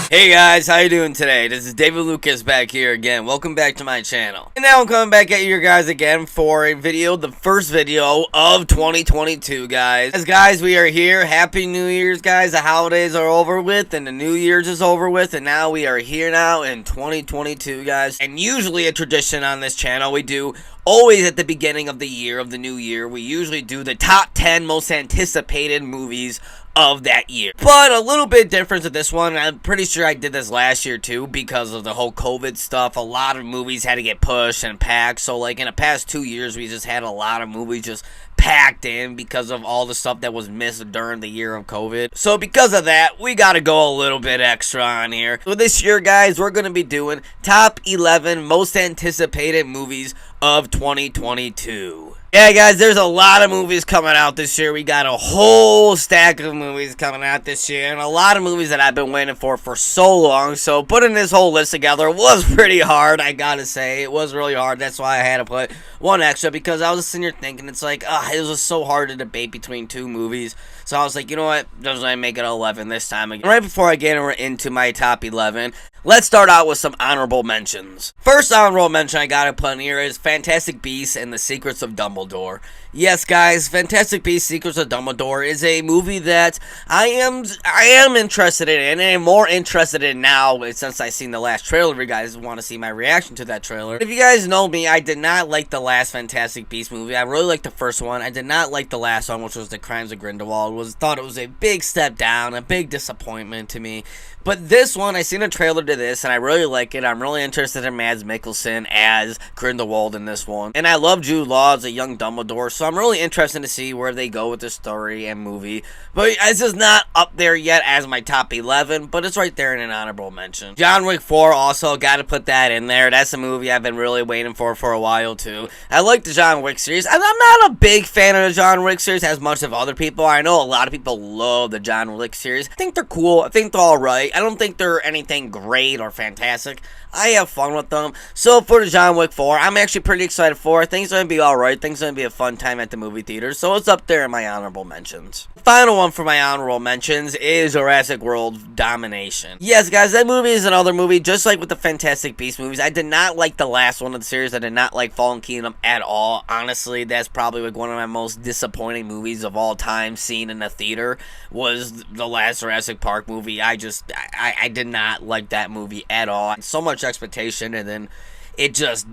Hey guys, how you doing today? This is David Lucas back here again. Welcome back to my channel. And now I'm coming back at you guys again for a video, the first video of 2022, guys. As guys, we are here. Happy New Year's, guys. The holidays are over with and the New Year's is over with, and now we are here now in 2022, guys. And usually a tradition on this channel, we do always at the beginning of the year, of the new year, we usually do the top 10 most anticipated movies of that year. But a little bit different to this one. I'm pretty sure I did this last year too because of the whole COVID stuff. A lot of movies had to get pushed and packed. So like in the past 2 years, we just had a lot of movies just packed in because of all the stuff that was missed during the year of COVID. So because of that, we gotta go a little bit extra on here. So this year, guys, we're gonna be doing top 11 most anticipated movies of 2022. Yeah, guys, there's a lot of movies coming out this year. We got a whole stack of movies coming out this year, and a lot of movies that I've been waiting for so long. So putting this whole list together was pretty hard, I gotta say. It was really hard. That's why I had to put one extra, because I was sitting here thinking, it's like, it was so hard to debate between two movies. So I was like, you know what, just gonna make it 11 this time again. Right before I get into my top 11, let's start out with some honorable mentions. First honorable mention I gotta put in here is Fantastic Beasts and the Secrets of Dumbledore. Yes, guys, Fantastic Beasts: Secrets of Dumbledore is a movie that I am interested in, and I'm more interested in now since I've seen the last trailer. If you guys want to see my reaction to that trailer. If you guys know me, I did not like the last Fantastic Beasts movie. I really liked the first one. I did not like the last one, which was The Crimes of Grindelwald. Thought it was a big step down, a big disappointment to me. But this one, I seen a trailer to this, and I really like it. I'm really interested in Mads Mikkelsen as Grindelwald in this one. And I love Jude Law as a young Dumbledore, so I'm really interested to see where they go with this story and movie. But it's just not up there yet as my top 11, but it's right there in an honorable mention. John Wick 4, also got to put that in there. That's a movie I've been really waiting for a while, too. I like the John Wick series. I'm not a big fan of the John Wick series as much as other people. I know a lot of people love the John Wick series. I think they're cool. I think they're alright. I don't think they're anything great or fantastic. I have fun with them. So for the John Wick 4, I'm actually pretty excited for it. Things are going to be alright. Things are going to be a fun time at the movie theater. So it's up there in my honorable mentions. The final one for my honorable mentions is Jurassic World Domination. Yes, guys, that movie is another movie, just like with the Fantastic Beasts movies. I did not like the last one of the series. I did not like Fallen Kingdom at all. Honestly, that's probably like one of my most disappointing movies of all time seen in a theater was the last Jurassic Park movie. I did not like that movie at all. So much expectation, and then it just,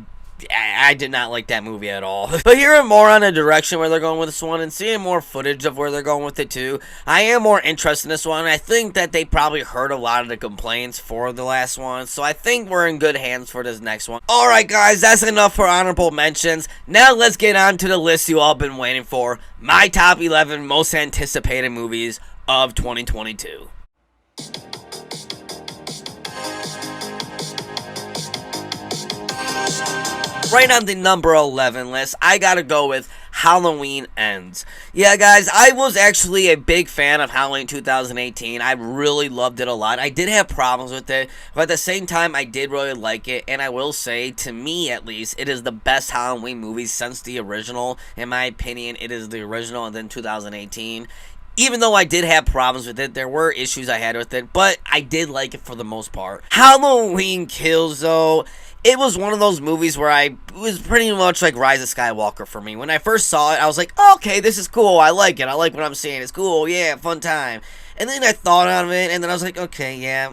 I did not like that movie at all. But hearing more on the direction where they're going with this one and seeing more footage of where they're going with it too, I am more interested in this one. I think that they probably heard a lot of the complaints for the last one, so I think we're in good hands for this next one. Alright guys, that's enough for honorable mentions. Now let's get on to the list you all been waiting for. My top 11 most anticipated movies of 2022. Right on the number 11 list, I gotta go with Halloween Ends. Yeah, guys, I was actually a big fan of Halloween 2018. I really loved it a lot. I did have problems with it, but at the same time, I did really like it. And I will say, to me at least, it is the best Halloween movie since the original. In my opinion, it is the original and then 2018. Even though I did have problems with it, there were issues I had with it, but I did like it for the most part. Halloween Kills, though, it was one of those movies where it was pretty much like Rise of Skywalker for me. When I first saw it, I was like, oh, okay, this is cool. I like it. I like what I'm seeing. It's cool. Yeah, fun time. And then I thought of it, and then I was like, okay, yeah,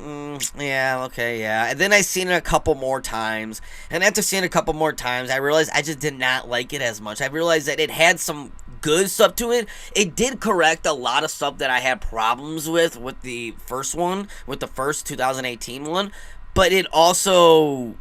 okay, yeah. And then I seen it a couple more times. And after seeing it a couple more times, I realized I just did not like it as much. I realized that it had some good stuff to it. It did correct a lot of stuff that I had problems with the first one, with the first 2018 one. But it also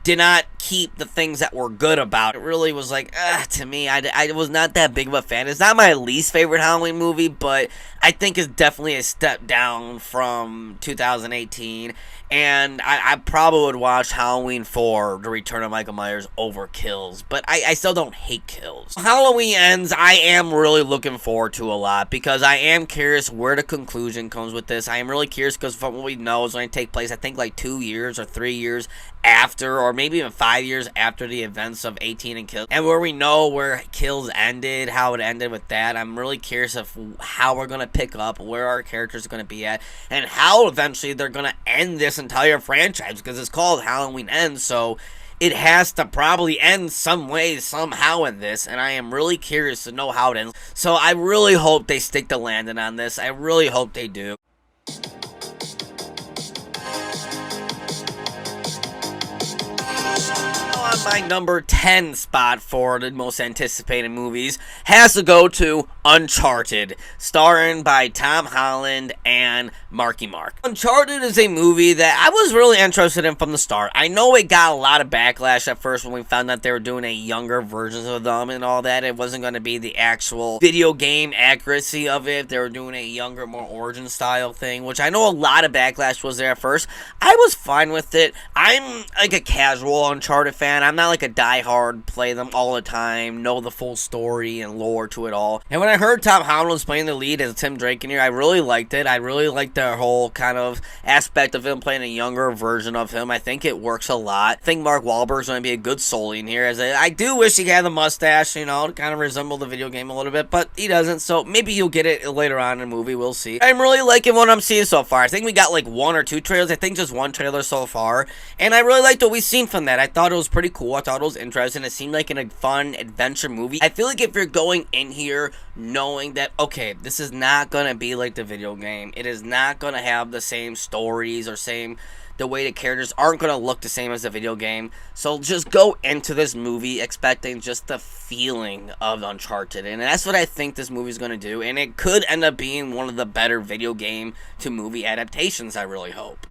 did not keep the things that were good about it. It really was like, to me, I was not that big of a fan. It's not my least favorite Halloween movie, but I think it's definitely a step down from 2018. And I probably would watch Halloween 4, The Return of Michael Myers, over Kills. But I still don't hate Kills. Halloween Ends, I am really looking forward to a lot, because I am curious where the conclusion comes with this. I am really curious, because from what we know, it's going to take place, I think, like 2 years or 3 years after, or maybe even 5 5 years after the events of 18 and Kills, and where we know where Kills ended, how it ended with that. I'm really curious of how we're going to pick up, where our characters are going to be at, and how eventually they're going to end this entire franchise, because it's called Halloween Ends, so it has to probably end some way, somehow in this, and I am really curious to know how it ends. So I really hope they stick the landing on this. I really hope they do. On my number 10 spot for the most anticipated movies has to go to Uncharted, starring by Tom Holland and Marky Mark. Uncharted is a movie that I was really interested in from the start. I know it got a lot of backlash at first when we found out they were doing a younger version of them and all that. It wasn't going to be the actual video game accuracy of it. They were doing a younger, more origin style thing, which I know a lot of backlash was there at first. I was fine with it. I'm like a casual Uncharted fan. I'm not like a diehard, play them all the time, know the full story and lore to it all. And when I heard Tom Holland was playing the lead as Tim Drake in here, I really liked it. I really liked the whole kind of aspect of him playing a younger version of him. I think it works a lot. I think Mark Wahlberg's going to be a good Sully in here. I do wish he had the mustache, you know, to kind of resemble the video game a little bit, but he doesn't, so maybe he'll get it later on in the movie. We'll see. I'm really liking what I'm seeing so far. I think we got like 1 or 2 trailers. I think just 1 trailer so far, and I really liked what we've seen from that. I thought it was pretty cool. I thought it was interesting. It seemed like a fun adventure movie. I feel like if you're going in here knowing that, okay, this is not going to be like the video game, it is not going to have the same stories or the way the characters aren't going to look the same as the video game. So just go into this movie expecting just the feeling of Uncharted. And that's what I think this movie is going to do. And it could end up being one of the better video game to movie adaptations, I really hope.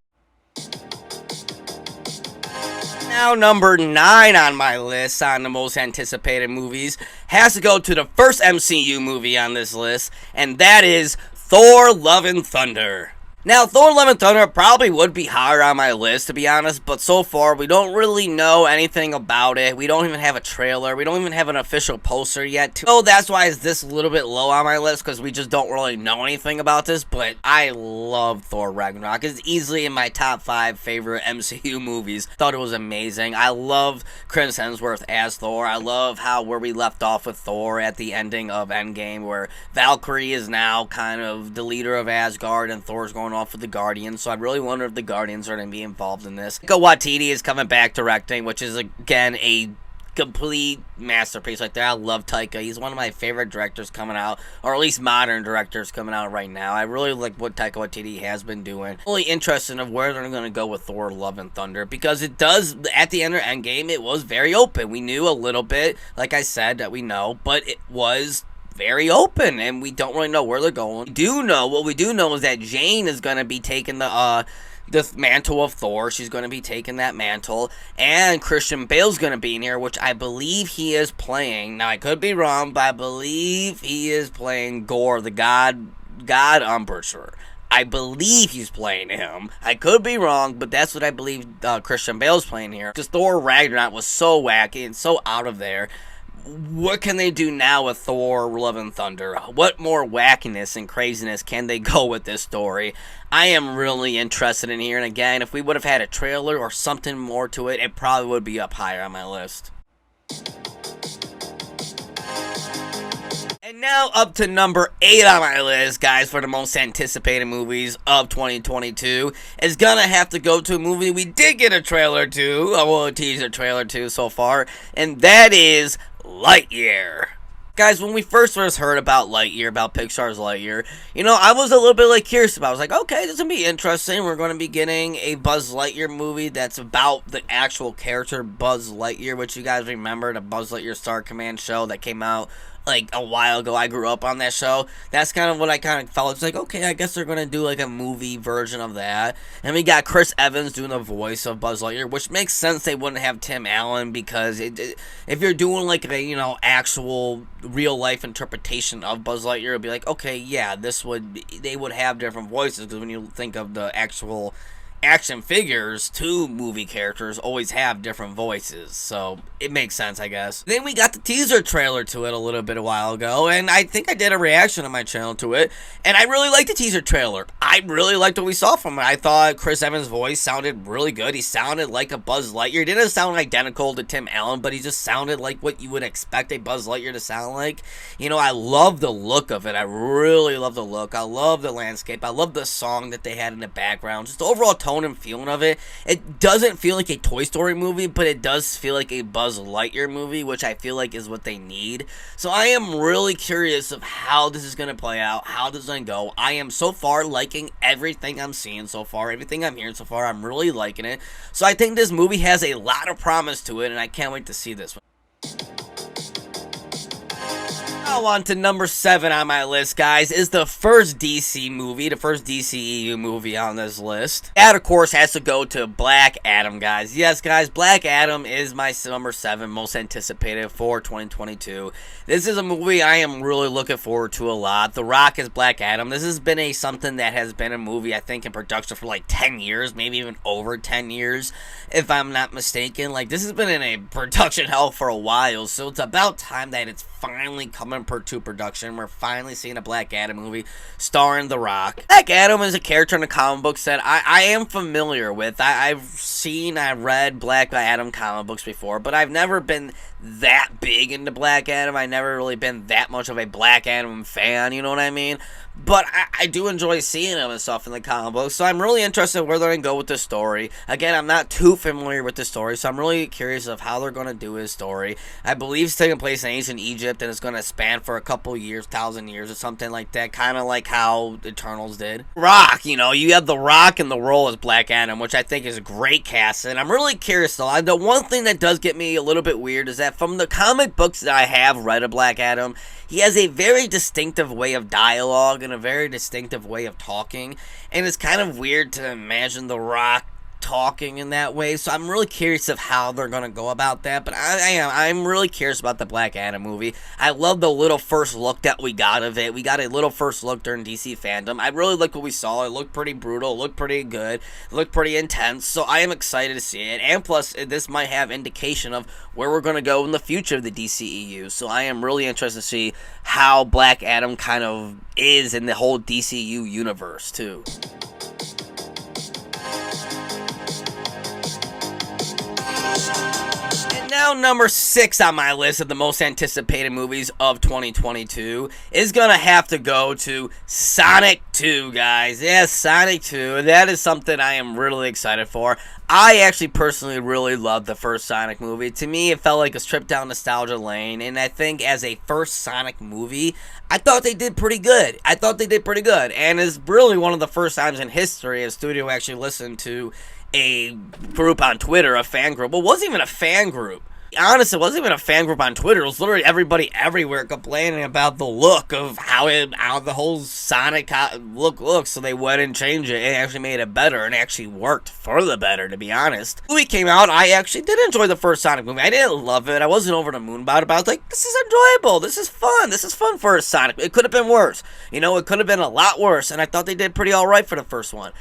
Now, number 9 on my list on the most anticipated movies has to go to the first MCU movie on this list, and that is Thor: Love and Thunder. Now, Thor: Love and Thunder probably would be higher on my list, to be honest, but so far, we don't really know anything about it. We don't even have a trailer. We don't even have an official poster yet. So that's why it's this a little bit low on my list, because we just don't really know anything about this, but I love Thor Ragnarok. It's easily in my top 5 favorite MCU movies. Thought it was amazing. I love Chris Hemsworth as Thor. I love where we left off with Thor at the ending of Endgame, where Valkyrie is now kind of the leader of Asgard, and Thor's going off with the Guardians, so I really wonder if the Guardians are going to be involved in this. Taika Waititi is coming back directing, which is, again, a complete masterpiece right there. I love Taika. He's one of my favorite directors coming out, or at least modern directors coming out right now. I really like what Taika Waititi has been doing. Really interested of where they're going to go with Thor: Love and Thunder, because it does, at the end of Endgame, it was very open. We knew a little bit, like I said, that we know, but it was very open, and we don't really know where they're going. What we do know is that Jane is going to be taking the mantle of Thor. She's going to be taking that mantle, and Christian Bale's going to be in here, which I believe he is playing. Now, I could be wrong, but I believe he is playing Gore, the god Umbridge. I believe he's playing him. I could be wrong, but that's what I believe Christian Bale's playing here, because Thor Ragnarok was so wacky and so out of there. What can they do now with Thor: Love and Thunder? What more wackiness and craziness can they go with this story? I am really interested in here, and again, if we would have had a trailer or something more to it, it probably would be up higher on my list. And now up to number 8 on my list, guys, for the most anticipated movies of 2022 is gonna have to go to a movie we did get a trailer to, a teaser trailer to so far, and that is Lightyear. Guys, when we first heard about Lightyear, about Pixar's Lightyear, you know, I was a little bit like curious about it. I was like, okay, this is going to be interesting. We're going to be getting a Buzz Lightyear movie that's about the actual character Buzz Lightyear, which you guys remember, the Buzz Lightyear Star Command show that came out like a while ago. I grew up on that show. That's kind of what I kind of felt. It's like, okay, I guess they're going to do like a movie version of that. And we got Chris Evans doing the voice of Buzz Lightyear, which makes sense they wouldn't have Tim Allen, because if you're doing like a, you know, actual real life interpretation of Buzz Lightyear, it'd be like, okay, yeah, they would have different voices, because when you think of the actual action figures to movie characters always have different voices, so it makes sense, I guess. Then we got the teaser trailer to it a little bit a while ago, and I think I did a reaction on my channel to it, and I really liked the teaser trailer. I really liked what we saw from it. I thought Chris Evans' voice sounded really good. He sounded like a Buzz Lightyear. He didn't sound identical to Tim Allen, but he just sounded like what you would expect a Buzz Lightyear to sound like. You know, I love the look of it. I really love the look. I love the landscape. I love the song that they had in the background. Just the overall tone and feeling of it. It doesn't feel like a Toy Story movie, but it does feel like a Buzz Lightyear movie, which I feel like is what they need. So I am really curious of how this is going to play out, how this is going to go. I am so far liking everything I'm seeing so far, everything I'm hearing so far. I'm really liking it. So I think this movie has a lot of promise to it, and I can't wait to see this one. Now on to number 7 on my list, guys, is the first DC movie, the first DCEU movie on this list. That, of course, has to go to Black Adam, guys. Yes, guys, Black Adam is my number 7 most anticipated for 2022. This is a movie I am really looking forward to a lot. The Rock is Black Adam. This has been something that has been a movie, I think, in production for like 10 years, maybe even over 10 years, if I'm not mistaken. Like, this has been in a production hell for a while, so it's about time that it's finally coming to production. We're finally seeing a Black Adam movie starring The Rock. Black Adam is a character in the comic books that I am familiar with. I've read Black Adam comic books before, but I've never been that big into Black Adam. I've never really been that much of a Black Adam fan, you know what I mean? But I do enjoy seeing him and stuff in the comic books, so I'm really interested in where they're going to go with this story. Again, I'm not too familiar with the story, so I'm really curious of how they're going to do his story. I believe it's taking place in ancient Egypt, and it's going to span for a couple years, 1,000 years or something like that, kind of like how Eternals did. Rock, you know, you have The Rock in the role as Black Adam, which I think is a great cast, and I'm really curious, though. The one thing that does get me a little bit weird is that from the comic books that I have read of Black Adam, he has a very distinctive way of dialogue and a very distinctive way of talking, and it's kind of weird to imagine The Rock talking in that way, so I'm really curious of how they're going to go about that, but I'm really curious about the Black Adam movie. I love the little first look that we got of it. We got a little first look during DC Fandom. I really like what we saw. It looked pretty brutal, it looked pretty good, it looked pretty intense, so I am excited to see it, and plus, this might have indication of where we're going to go in the future of the DCEU, so I am really interested to see how Black Adam kind of is in the whole DCU universe, too. And now number 6 on my list of the most anticipated movies of 2022 is gonna have to go to Sonic 2, guys. Yes, Sonic 2. That is something I am really excited for. I actually personally really loved the first Sonic movie. To me, it felt like a trip down nostalgia lane, and I think as a first Sonic movie, I thought they did pretty good. And it's really one of the first times in history a studio actually listened to a group on Twitter, a fan group. Well, it wasn't even a fan group. Honestly, it wasn't even a fan group on Twitter. It was literally everybody everywhere complaining about the look of how the whole Sonic look looks, so they went and changed it and actually made it better, and actually worked for the better, to be honest. The movie came out, I actually did enjoy the first Sonic movie. I didn't love it. I wasn't over the moon about it, but I was like, this is enjoyable. This is fun. This is fun for a Sonic. It could have been worse. You know, it could have been a lot worse, and I thought they did pretty alright for the first one.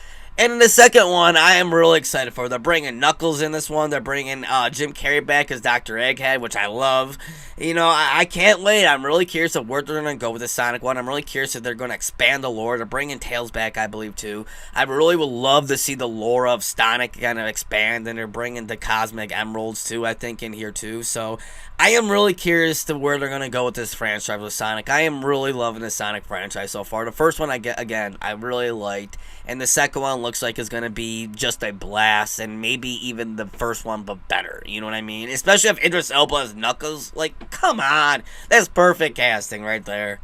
And in the second one, I am really excited for. They're bringing Knuckles in this one. They're bringing Jim Carrey back as Dr. Egghead, which I love. You know, I can't wait. I'm really curious of where they're going to go with the Sonic one. I'm really curious if they're going to expand the lore. They're bringing Tails back, I believe, too. I really would love to see the lore of Sonic kind of expand, and they're bringing the Cosmic Emeralds, too, I think, in here, too. So I am really curious to where they're going to go with this franchise with Sonic. I am really loving the Sonic franchise so far. The first one, I really liked, and the second one looks like it's going to be just a blast, and maybe even the first one, but better. You know what I mean? Especially if Idris Elba as Knuckles. Like, come on. That's perfect casting right there.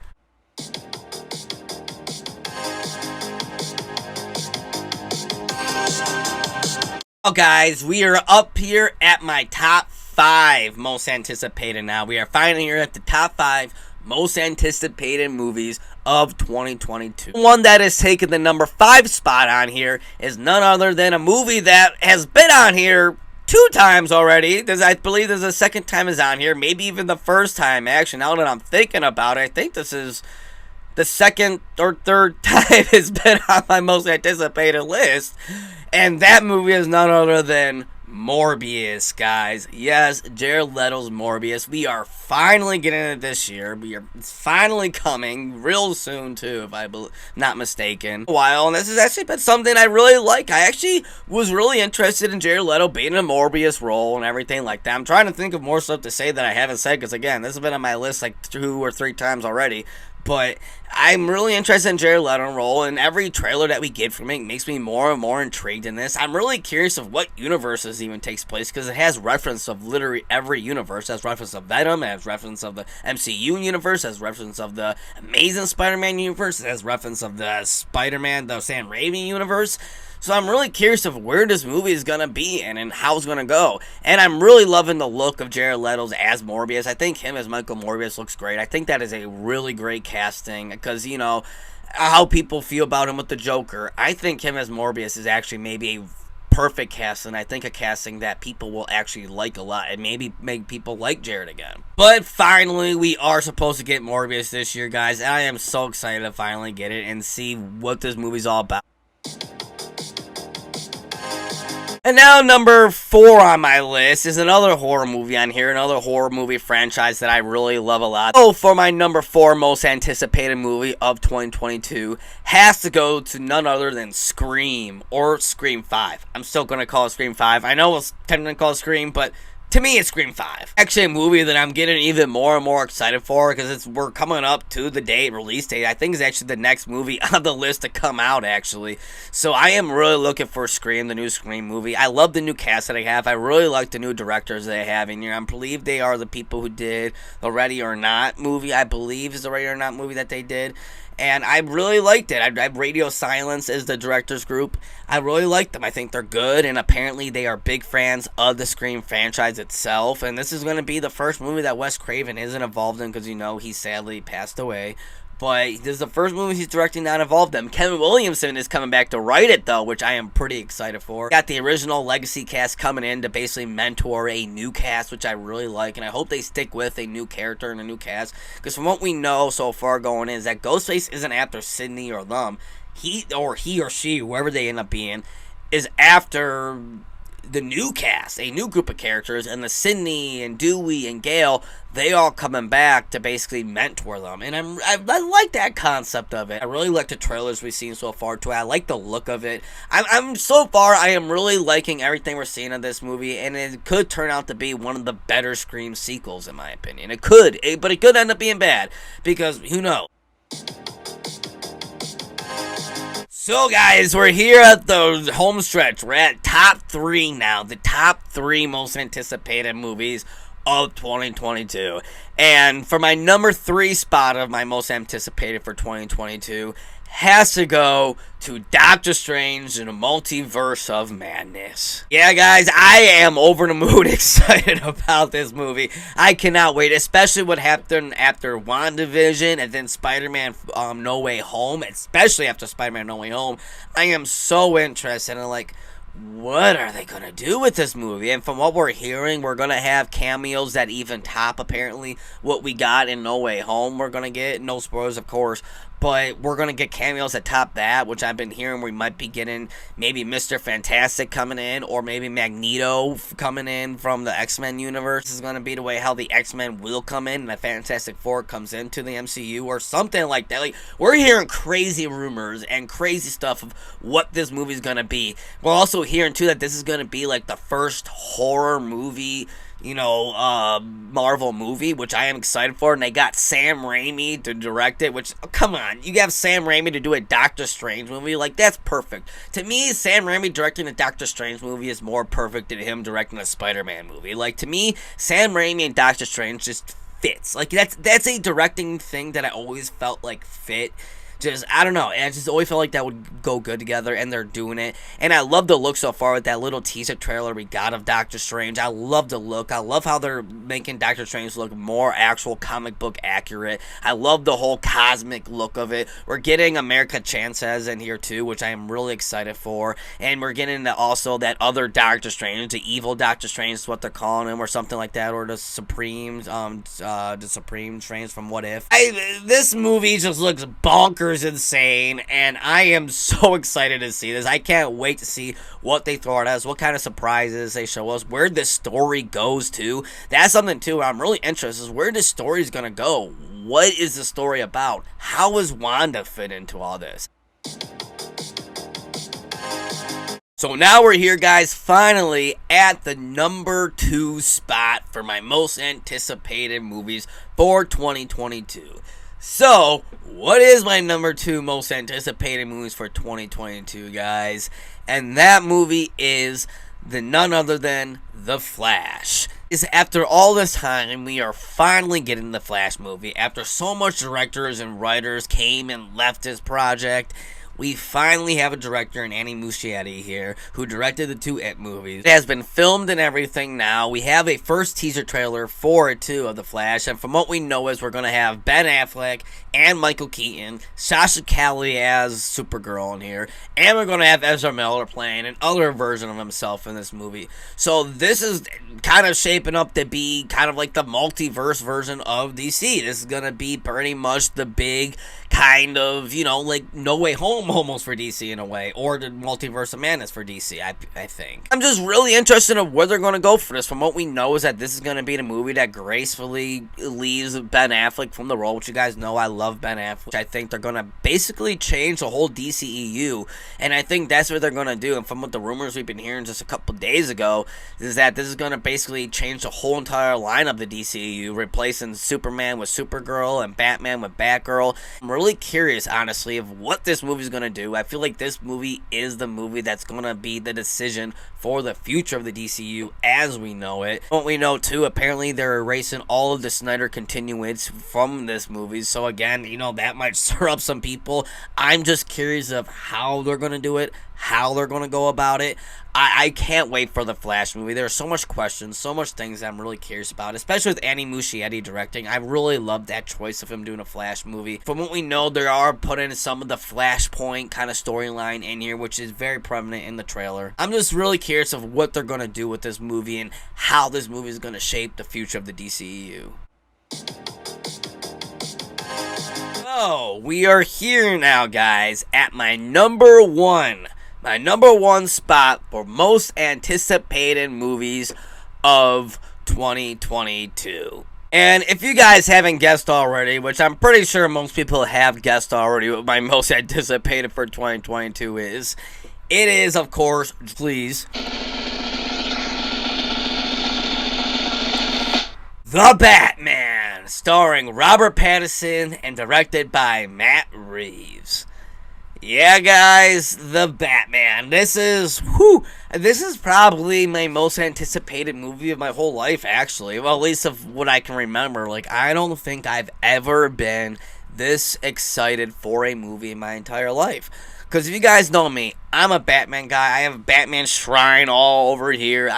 Well, guys, we are up here at my top 5 most anticipated now. We are finally here at the top 5 most anticipated movies of 2022. One that has taken the number 5 spot on here is none other than a movie that has been on here 2 times already. I believe there's a second time is on here, maybe even the first time. Actually, now that I'm thinking about it, I think this is the second or third time it's been on my most anticipated list. And that movie is none other than Morbius, guys. Yes, Jared Leto's Morbius. We are finally getting it this year. It's finally coming real soon too, if I'm not mistaken. While, and this has actually been something I really like. I actually was really interested in Jared Leto being in a Morbius role and everything like that. I'm trying to think of more stuff to say that I haven't said, because again, this has been on my list like 2 or 3 times already. But I'm really interested in Jared Leto's role, and every trailer that we get from it makes me more and more intrigued in this. I'm really curious of what universe this even takes place, because it has reference of literally every universe. It has reference of Venom, it has reference of the MCU universe, it has reference of the Amazing Spider-Man universe, it has reference of the Spider-Man, the Sam Raimi universe. So I'm really curious of where this movie is going to be and how it's going to go. And I'm really loving the look of Jared Leto's as Morbius. I think him as Michael Morbius looks great. I think that is a really great casting because, you know, how people feel about him with the Joker. I think him as Morbius is actually maybe a perfect casting. I think a casting that people will actually like a lot and maybe make people like Jared again. But finally, we are supposed to get Morbius this year, guys. And I am so excited to finally get it and see what this movie's all about. And now number 4 on my list is another horror movie on here, another horror movie franchise that I really love a lot. So for my number 4 most anticipated movie of 2022 has to go to none other than Scream or Scream 5. I'm still going to call it Scream 5. I know it's technically called Scream, but to me, it's Scream 5. Actually, a movie that I'm getting even more and more excited for because we're coming up to the release date. I think it's actually the next movie on the list to come out, actually. So I am really looking for Scream, the new Scream movie. I love the new cast that they have. I really like the new directors they have in here. I believe they are the people who did the Ready or Not movie. I believe is the Ready or Not movie that they did. And I really liked it. Radio Silence is the director's group. I really like them. I think they're good, and apparently they are big fans of the Scream franchise itself. And this is going to be the first movie that Wes Craven isn't involved in because, you know, he sadly passed away. But this is the first movie he's directing not involved in. Kevin Williamson is coming back to write it, though, which I am pretty excited for. Got the original Legacy cast coming in to basically mentor a new cast, which I really like. And I hope they stick with a new character and a new cast. Because from what we know so far going in is that Ghostface isn't after Sidney or them. He or she, whoever they end up being, is after the new cast, a new group of characters, and the Sidney and Dewey and Gale, they all coming back to basically mentor them, and I like that concept of it. I really like the trailers we've seen so far too. I like the look of it. So far I am really liking everything we're seeing in this movie, and it could turn out to be one of the better Scream sequels in my opinion. It could, but it could end up being bad because who knows. So guys, we're here at the home stretch. We're at top 3 now. The top 3 most anticipated movies of 2022. And for my number 3 spot of my most anticipated for 2022 has to go to Doctor Strange in a Multiverse of Madness. Yeah, guys, I am over the moon excited about this movie. I cannot wait, especially what happened after WandaVision and then Spider-Man No Way Home, especially after Spider-Man No Way Home. I am so interested in, like, what are they going to do with this movie? And from what we're hearing, we're going to have cameos that even top, apparently, what we got in No Way Home. We're going to get, no spoilers, of course, but we're going to get cameos that top that, which I've been hearing we might be getting maybe Mr. Fantastic coming in, or maybe Magneto coming in from the X-Men universe. This is going to be the way how the X-Men will come in, and the Fantastic Four comes into the MCU, or something like that. Like, we're hearing crazy rumors and crazy stuff of what this movie is going to be. We're also hearing, too, that this is going to be, like, the first horror movie, you know, Marvel movie, which I am excited for, and they got Sam Raimi to direct it, which, oh, come on, you have Sam Raimi to do a Doctor Strange movie, like, that's perfect. To me, Sam Raimi directing a Doctor Strange movie is more perfect than him directing a Spider-Man movie. Like, to me, Sam Raimi and Doctor Strange just fits. Like, that's a directing thing that I always felt like fit. Just, I don't know, I just always felt like that would go good together, and they're doing it. And I love the look so far with that little teaser trailer we got of Doctor Strange. I love the look. I love how they're making Doctor Strange look more actual comic book accurate. I love the whole cosmic look of it. We're getting America Chavez in here too, which I am really excited for. And we're getting also that other Doctor Strange, the evil Doctor Strange is what they're calling him, or something like that, or the Supreme Strange from What If. This movie just looks bonkers bonkers insane, and I am so excited to see this. I can't wait to see what they throw at us, what kind of surprises they show us, where this story goes to. That's something too I'm really interested in, is where this story is going to go. What is the story about? How does Wanda fit into all this? So now we're here, guys, finally at the number 2 spot for my most anticipated movies for 2022. So, what is my number 2 most anticipated movies for 2022, guys? And that movie is none other than The Flash. After all this time, we are finally getting the Flash movie. After so much directors and writers came and left this project, we finally have a director in Andy Muschietti here who directed the 2 It movies. It has been filmed and everything now. We have a first teaser trailer for it too of The Flash, and from what we know is we're going to have Ben Affleck and Michael Keaton, Sasha Calle as Supergirl in here, and we're going to have Ezra Miller playing an other version of himself in this movie. So this is kind of shaping up to be kind of like the multiverse version of DC. This is going to be pretty much the big kind of, you know, like No Way Home almost for DC in a way, or the Multiverse of Madness for DC, I think. I'm just really interested in where they're going to go for this. From what we know is that this is going to be the movie that gracefully leaves Ben Affleck from the role, which you guys know I love Ben Affleck. I think they're going to basically change the whole DCEU, and I think that's what they're going to do. And from what the rumors we've been hearing just a couple days ago, is that this is going to basically change the whole entire line of the DCEU, replacing Superman with Supergirl and Batman with Batgirl. I'm really curious, honestly, of what this movie is going to do. I feel like this movie is the movie that's going to be the decision for the future of the DCU as we know it. What we know too, apparently they're erasing all of the Snyder continuance from this movie, so again, you know, that might stir up some people. I'm just curious of how they're going to do it, how they're going to go about it. I can't wait for the Flash movie. There are so much questions, so much things that I'm really curious about, especially with Andy Muschietti directing. I really love that choice of him doing a Flash movie. From what we know, they are putting some of the Flashpoint kind of storyline in here, which is very prominent in the trailer. I'm just really curious of what they're going to do with this movie and how this movie is going to shape the future of the DCEU. So, we are here now, guys, at my number 1. My number 1 spot for most anticipated movies of 2022. And if you guys haven't guessed already, which I'm pretty sure most people have guessed already what my most anticipated for 2022 is, it is, of course, please, The Batman, starring Robert Pattinson and directed by Matt Reeves. Yeah, guys, The Batman. This is probably my most anticipated movie of my whole life, actually. Well, at least of what I can remember. Like, I don't think I've ever been this excited for a movie in my entire life. Because if you guys know me, I'm a Batman guy. I have a Batman shrine all over here.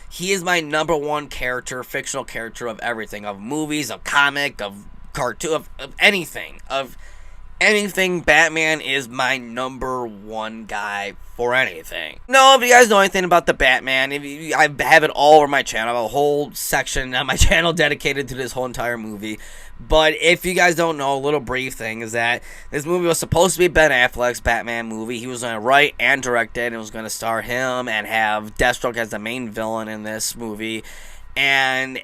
He is my number 1 character, fictional character of everything. Of movies, of comic, of cartoon, of anything. Anything, Batman is my number 1 guy for anything. No, if you guys know anything about the Batman, I have it all over my channel. I have a whole section on my channel dedicated to this whole entire movie. But if you guys don't know, a little brief thing is that this movie was supposed to be Ben Affleck's Batman movie. He was going to write and direct it, and it was going to star him and have Deathstroke as the main villain in this movie. And,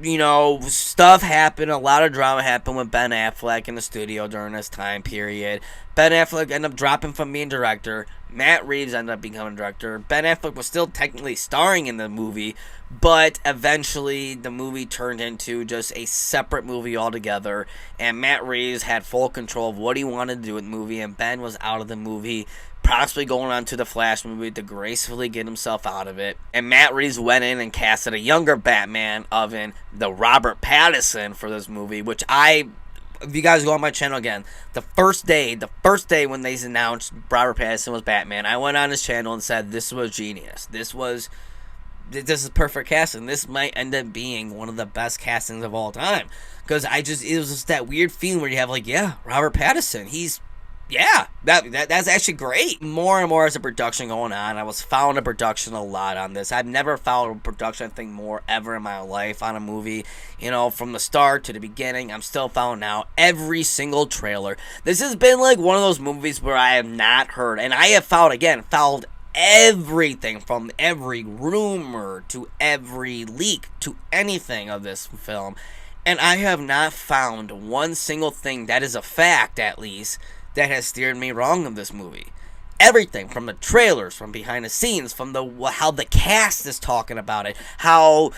you know, stuff happened, a lot of drama happened with Ben Affleck in the studio during this time period. Ben Affleck ended up dropping from being director. Matt Reeves ended up becoming director. Ben Affleck was still technically starring in the movie, but eventually the movie turned into just a separate movie altogether, and Matt Reeves had full control of what he wanted to do with the movie, and Ben was out of the movie, possibly going on to the Flash movie to gracefully get himself out of it. And Matt Reeves went in and casted a younger Batman the Robert Pattinson for this movie, which if you guys go on my channel again, the first day when they announced Robert Pattinson was Batman, I went on his channel and said this was genius. This is perfect casting. This might end up being one of the best castings of all time. Because it was just that weird feeling where you have like, yeah, Robert Pattinson, he's yeah, that's actually great. More and more as a production going on. I was following the production a lot on this. I've never followed a production thing more ever in my life on a movie. You know, from the start to the beginning, I'm still following now every single trailer. This has been like one of those movies where I have not heard, and I have followed everything from every rumor to every leak to anything of this film. And I have not found one single thing that is a fact, at least, that has steered me wrong of this movie. Everything from the trailers, from behind the scenes, from how the cast is talking about it, how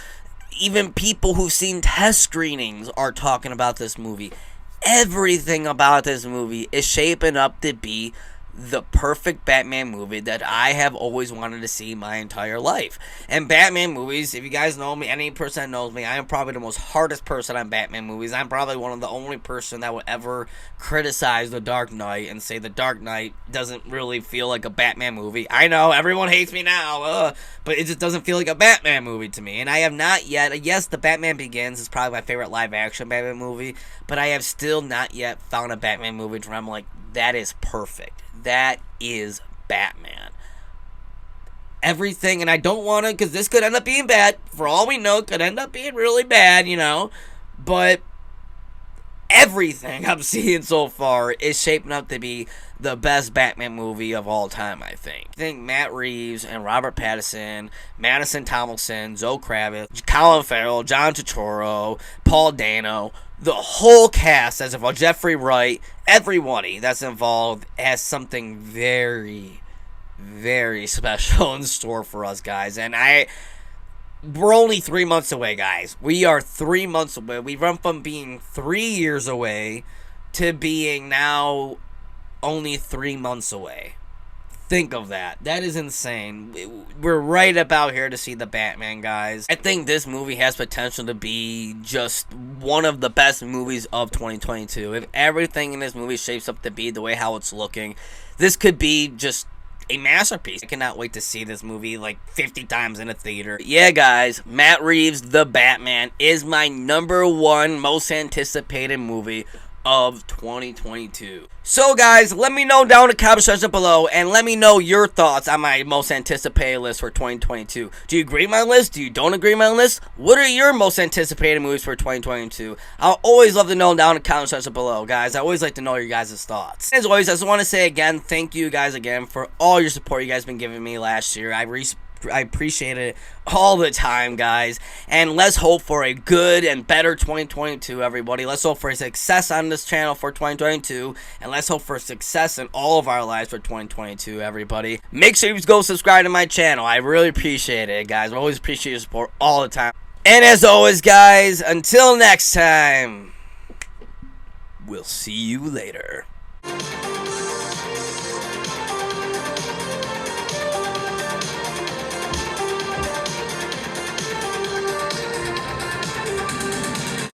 even people who've seen test screenings are talking about this movie. Everything about this movie is shaping up to be the perfect Batman movie that I have always wanted to see my entire life. And Batman movies, if you guys know me, any person that knows me, I am probably the most hardest person on Batman movies. I'm probably one of the only person that would ever criticize The Dark Knight and say The Dark Knight doesn't really feel like a Batman movie. I know, everyone hates me now, but it just doesn't feel like a Batman movie to me. And I have not yet, yes, The Batman Begins is probably my favorite live-action Batman movie, but I have still not yet found a Batman movie where I'm like, that is perfect. That is Batman. Everything, and I don't want to, because this could end up being bad. For all we know, it could end up being really bad, you know. But everything I'm seeing so far is shaping up to be the best Batman movie of all time, I think. I think Matt Reeves and Robert Pattinson, Madison Tomlinson, Zoe Kravitz, Colin Farrell, John Turturro, Paul Dano, the whole cast as involved, Jeffrey Wright, everybody that's involved has something very, very special in store for us, guys. And we're only 3 months away, guys. We are 3 months away. We run from being 3 years away to being now only 3 months away. Think of that. That is insane. We're right about here to see the Batman, guys. I think this movie has potential to be just one of the best movies of 2022. If everything in this movie shapes up to be the way how it's looking, this could be just a masterpiece. I cannot wait to see this movie like 50 times in a theater. Yeah, guys, Matt Reeves' The Batman is my #1 most anticipated movie of 2022. So guys, let me know down in the comment section below and let me know your thoughts on my most anticipated list for 2022. Do you agree with my list? Do you don't agree with my list? What are your most anticipated movies for 2022? I'll always love to know down in the comment section below, guys. I always like to know your guys' thoughts. As always, I just want to say again, thank you guys again for all your support you guys been giving me last year. I appreciate it all the time, guys. And let's hope for a good and better 2022, everybody. Let's hope for success on this channel for 2022. And let's hope for success in all of our lives for 2022, everybody. Make sure you go subscribe to my channel. I really appreciate it, guys. I always appreciate your support all the time. And as always, guys, until next time, we'll see you later.